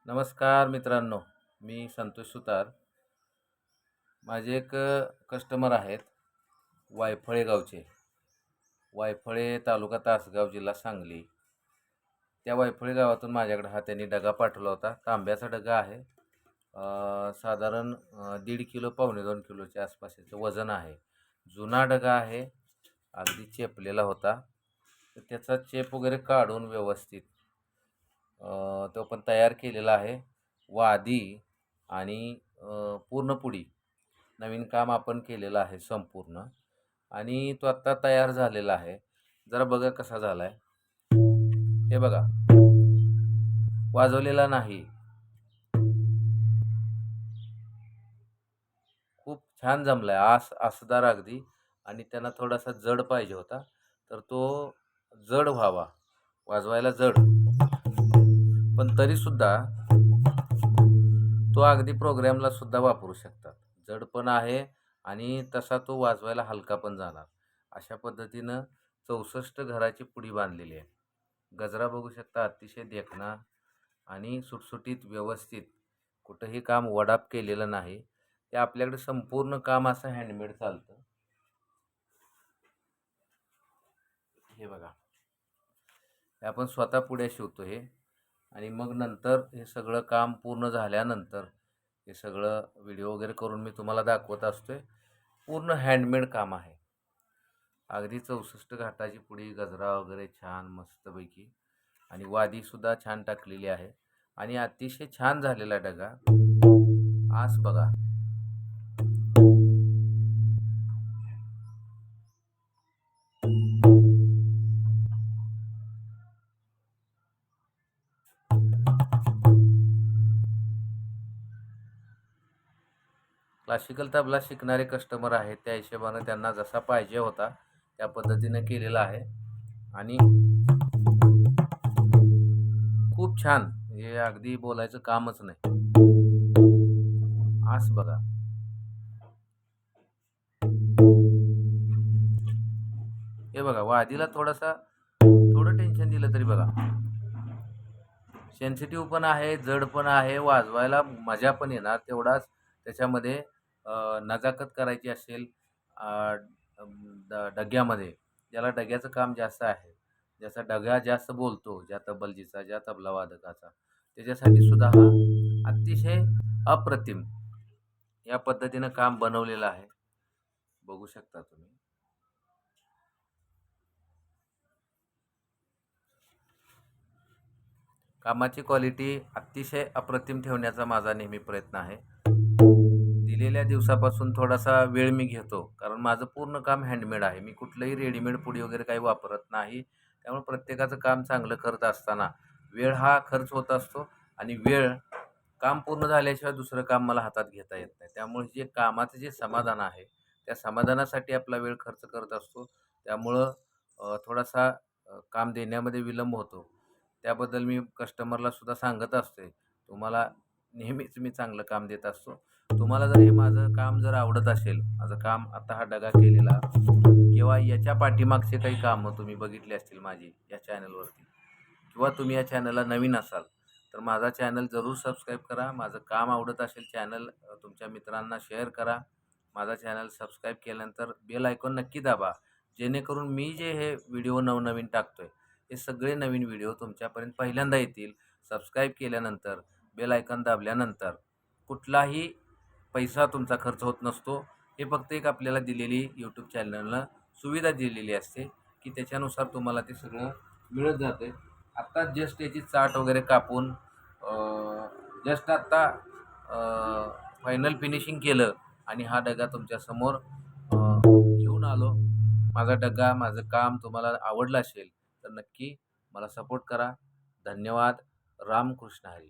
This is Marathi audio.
नमस्कार मित्रांनो, मी संतोष सुतार. माझे एक कस्टमर आहेत वायफळे गावचे. वायफळे तालुका तासगाव जिल्हा सांगली. त्या वायफळे गावातून माझ्याकडे हा त्यांनी डगा पाठवला होता. तांब्याचा डगा आहे. साधारण 1.5 किलो पावणे 2 किलोच्या आसपास याचं वजन आहे. जुना डगा आहे, अगदी चेपलेला होता. तर त्याचा चेप वगैरे काढून व्यवस्थित तो पण तयार केलेला आहे. वादी आणि पूर्ण पुडी नवीन काम आपण केलेलं आहे संपूर्ण आणि तो आत्ता तयार झालेला आहे. जरा बघा कसा झाला आहे. हे बघा, वाजवलेला नाही. खूप छान जमलाय. असदार अगदी. आणि त्यांना थोडासा जड पाहिजे होता, तर तो जड व्हावा, वाजवायला जड. पण तरीसुद्धा तो अगदी प्रोग्रामला सुद्धा वापरू शकतात. जड पण आहे आणि तसा तो वाजवायला हलका पण जाणार. अशा पद्धतीनं 64 घराची पुडी बांधलेली आहे. गजरा बघू शकता, अतिशय देखणा आणि सुटसुटीत व्यवस्थित. कुठंही काम वडाप केलेलं नाही. ते आपल्याकडे संपूर्ण काम असं हँडमेड चालतं. हे बघा, हे आपण स्वतः पुड्या शिवतो हे. आणि मग नंतर हे सगळं काम पूर्ण झाल्यानंतर हे सगळं व्हिडिओ वगैरे करून मी तुम्हाला दाखवत असतोय. पूर्ण हँडमेड काम आहे. अगदी 64 घाटाची पुडी, गजरा वगैरे छान मस्तपैकी आणि वादीसुद्धा छान टाकलेली आहे आणि अतिशय छान झालेला डगा. आस बघा. क्लासिकल तबला शिकणारे कस्टमर आहेत, त्या हिशोबानं त्यांना जसा पाहिजे होता त्या पद्धतीनं केलेला आहे आणि खूप छान. हे अगदी बोलायचं कामच नाही. आस बघा. हे बघा, वादीला थोडं टेन्शन दिलं तरी बघा, सेन्सिटिव्ह पण आहे, जड पण आहे, वाजवायला मजा पण येणार तेवढाच. त्याच्यामध्ये नजाकत करायची असेल डग्यामध्ये, ज्याला डग्याचं काम जास्त आहे, ज्याचा डगा जास्त बोलतो, ज्या तबलजीचा, ज्या तबला वादकाचा, त्याच्यासाठी सुद्धा हा अतिशय अप्रतिम या पद्धतीनं काम बनवलेलं आहे. बघू शकता तुम्ही. कामाची क्वालिटी अतिशय अप्रतिम ठेवण्याचा माझा नेहमी प्रयत्न आहे. दिलेल्या दिवसापासून थोडासा वेळ मी घेतो, कारण माझं पूर्ण काम हँडमेड आहे. मी कुठलंही रेडीमेड पुडी वगैरे काही वापरत नाही. त्यामुळे प्रत्येकाचं काम चांगलं करत असताना वेळ हा खर्च होत असतो आणि काम पूर्ण झाल्याशिवाय दुसरं काम मला हातात घेता येत नाही. त्यामुळे जे कामाचं जे समाधान आहे, त्या समाधानासाठी आपला वेळ खर्च करत असतो. त्यामुळं थोडासा काम देण्यामध्ये विलंब होतो. त्याबद्दल मी कस्टमरला सुद्धा सांगत असते, तुम्हाला नेहमीच मी चांगलं काम देत असतो. तुम्हाला जर हे माझं काम जर आवडत असेल, माझं काम आता हा डगा केलेला किंवा याच्या पाठीमागचे काही कामं तुम्ही बघितली असतील माझी या चॅनलवरती, किंवा तुम्ही या चॅनलला नवीन असाल तर माझा चॅनल जरूर सबस्क्राईब करा. माझं काम आवडत असेल, चॅनल तुमच्या मित्रांना शेअर करा. माझा चॅनल सबस्क्राईब केल्यानंतर बेल आयकॉन नक्की दाबा, जेणेकरून मी जे हे व्हिडिओ नवनवीन टाकतोय हे सगळे नवीन व्हिडिओ तुमच्यापर्यंत पहिल्यांदा येतील. सबस्क्राईब केल्यानंतर, बेल आयकॉन दाबल्यानंतर कुठलाही पैसा तुमचा खर्च होत नसतो. हे फक्त एक आपल्याला दिलेली यूट्यूब चॅनलनं सुविधा दिलेली असते, की त्याच्यानुसार तुम्हाला ते सगळं मिळत जाते. आत्ता जस्ट याची चाट वगैरे कापून जस्ट आत्ता फायनल फिनिशिंग केलं आणि हा डगा तुमच्यासमोर घेऊन आलो. माझा डगा, माझं काम तुम्हाला आवडलं असेल तर नक्की मला सपोर्ट करा. धन्यवाद. रामकृष्ण हरी.